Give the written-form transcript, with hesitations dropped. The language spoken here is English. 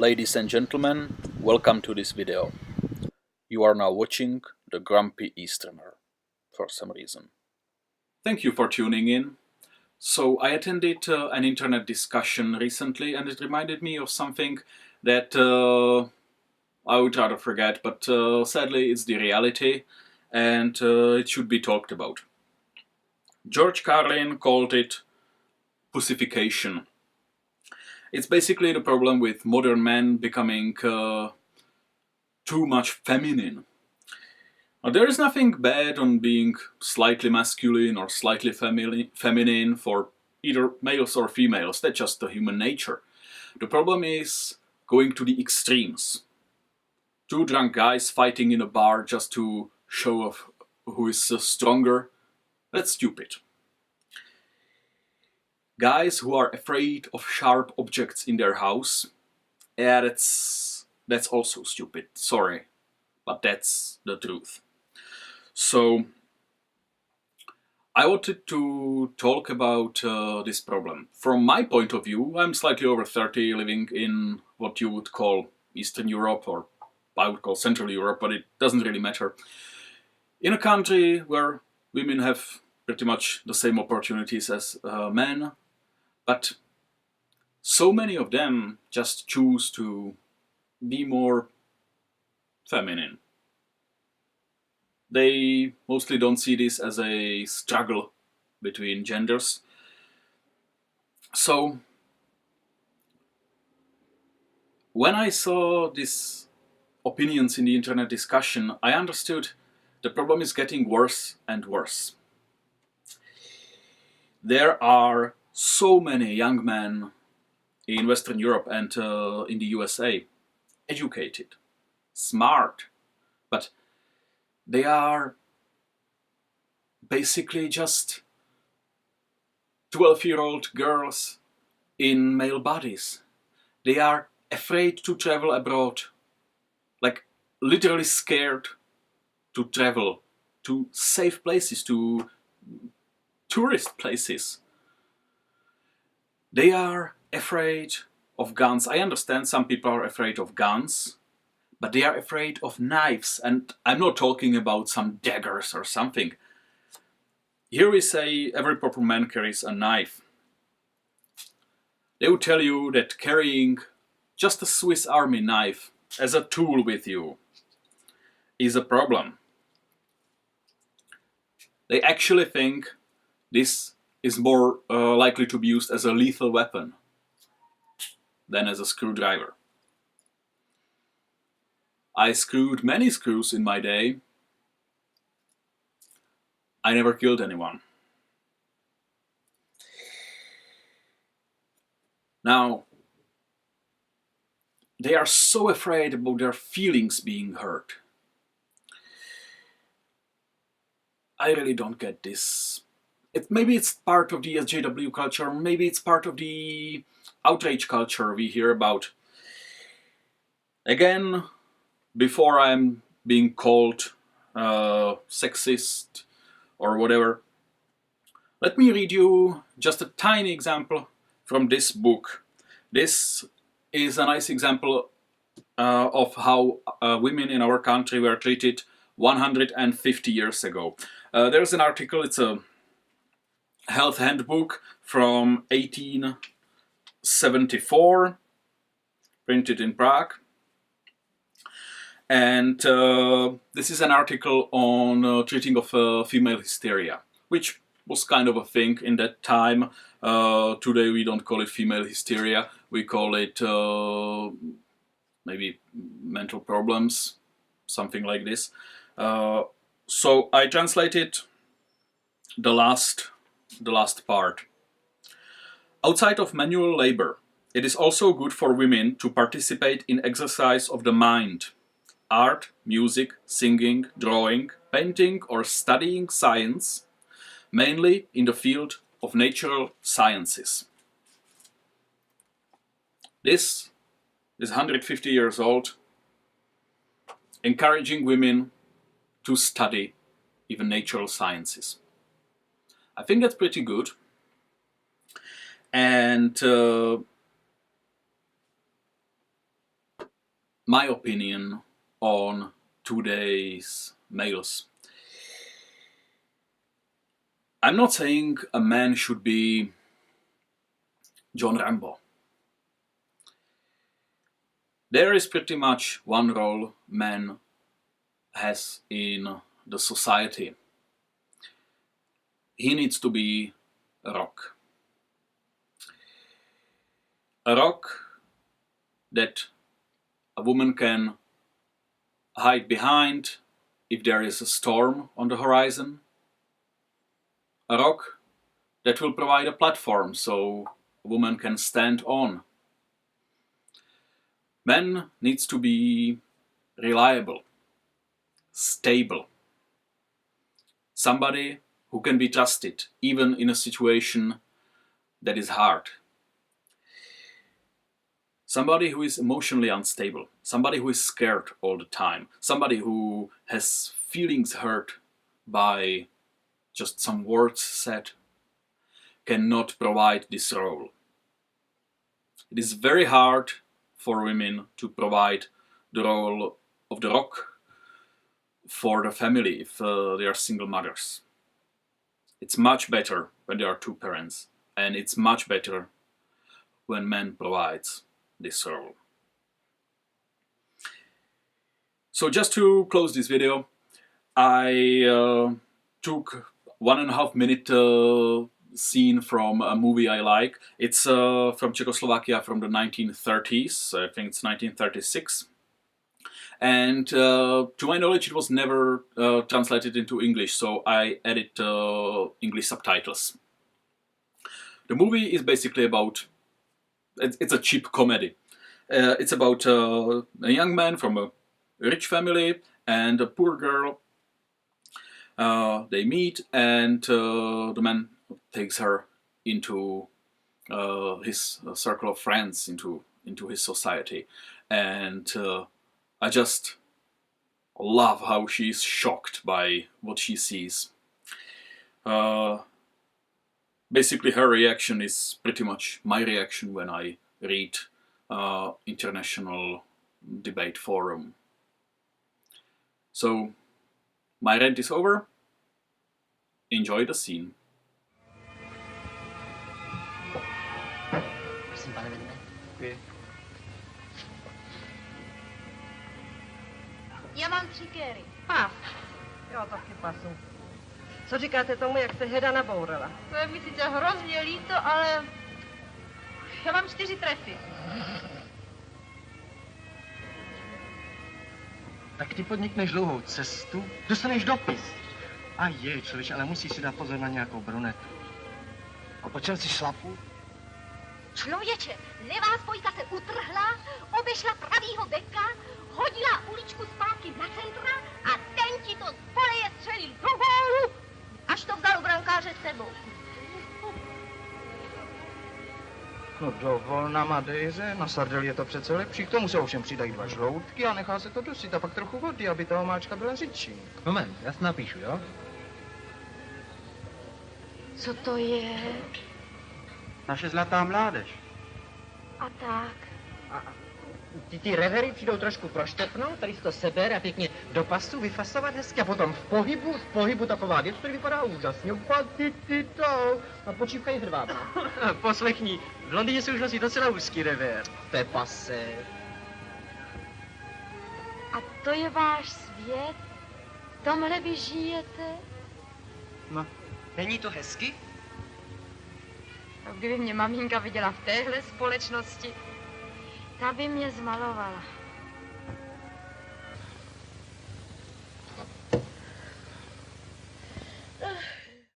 Ladies and gentlemen, welcome to this video. You are now watching the Grumpy Easterner, for some reason. Thank you for tuning in. So I attended an internet discussion recently and it reminded me of something that I would rather forget, but sadly it's the reality and it should be talked about. George Carlin called it pussification. It's basically the problem with modern men becoming too much feminine. Now, there is nothing bad on being slightly masculine or slightly feminine for either males or females. That's just the human nature. The problem is going to the extremes. Two drunk guys fighting in a bar just to show off who is stronger. That's stupid. Guys who are afraid of sharp objects in their house, yeah, that's also stupid. Sorry, but that's the truth. So, I wanted to talk about this problem. From my point of view, I'm slightly over 30, living in what you would call Eastern Europe, or I would call Central Europe, but it doesn't really matter. In a country where women have pretty much the same opportunities as men, but so many of them just choose to be more feminine. They mostly don't see this as a struggle between genders. So, when I saw these opinions in the internet discussion, I understood the problem is getting worse and worse. There are so many young men in Western Europe and in the USA, educated, smart, but they are basically just 12-year-old girls in male bodies. They are afraid to travel abroad, like literally scared to travel to safe places, to tourist places. They are afraid of guns. I understand some people are afraid of guns, but they are afraid of knives. And I'm not talking about some daggers or something. Here we say every proper man carries a knife. They would tell you that carrying just a Swiss Army knife as a tool with you is a problem. They actually think this is more likely to be used as a lethal weapon than as a screwdriver. I screwed many screws in my day. I never killed anyone. Now, they are so afraid about their feelings being hurt. I really don't get this. Maybe it's part of the SJW culture, maybe it's part of the outrage culture we hear about. Again, before I'm being called sexist or whatever, let me read you just a tiny example from this book. This is a nice example of how women in our country were treated 150 years ago. There's an article, it's a health handbook from 1874, printed in Prague. And this is an article on treating of female hysteria, which was kind of a thing in that time. Today we don't call it female hysteria, we call it maybe mental problems, something like this. So I translated the last part. Outside of manual labor, it is also good for women to participate in exercise of the mind. Art, music, singing, drawing, painting, or studying science, mainly in the field of natural sciences. This is 150 years old, encouraging women to study even natural sciences. I think that's pretty good. And my opinion on today's males. I'm not saying a man should be John Rambo. There is pretty much one role man has in the society. He needs to be a rock. A rock that a woman can hide behind if there is a storm on the horizon. A rock that will provide a platform so a woman can stand on. Man needs to be reliable, stable. Somebody who can be trusted even in a situation that is hard. Somebody who is emotionally unstable, somebody who is scared all the time, somebody who has feelings hurt by just some words said, cannot provide this role. It is very hard for women to provide the role of the rock for the family if they are single mothers. It's much better when there are two parents, and it's much better when man provides this role. So just to close this video, I took 1.5 minute scene from a movie I like. It's from Czechoslovakia from the 1930s, I think it's 1936. And to my knowledge it was never translated into English, so I added English subtitles. The movie is basically about, it's a cheap comedy. It's about a young man from a rich family and a poor girl. They meet, and the man takes her into his circle of friends, into his society, and I just love how she's shocked by what she sees. Basically her reaction is pretty much my reaction when I read International Debate Forum. So my rant is over. Enjoy the scene. Prosím, pane Vedme. Děkuji. Já mám 3 kéry. Jo, taky pasu. Co říkáte tomu, jak se Heda nabourala? To je mi sice hrozně líto, ale já mám 4 trefy. Tak ty podnikneš dlouhou cestu, dostaneš dopis. A je, člověče, ale musíš si dát pozor na nějakou brunetu. A po čem si šlapu? Člověče, levá spojka se utrhla, obešla pravýho beka, hodila uličku zpátky na centra a ten ti to z koleje střelil do gólu, až to vzal u brankáře s sebou. No dovol na Madejře, na sardeli je to přece lepší, k tomu se ovšem přidají 2 žloutky a nechá se to dusit a pak trochu vody, aby ta omáčka byla řidší. Moment, já si napíšu, jo? Co to je? Naše zlatá mládež. A tak. Ty revery přijdou trošku proštepnout, tady si to sebere a pěkně do pasu vyfasovat hezky a potom v pohybu taková věc, který vypadá úžasně. Ty to. A počívka je hrvábná. Poslechni, v Londýně se už nosí docela úzký rever. To je pase. A to je váš svět? V tomhle vy žijete? No, není to hezky? A kdyby mě maminka viděla v téhle společnosti, ta by mě zmalovala.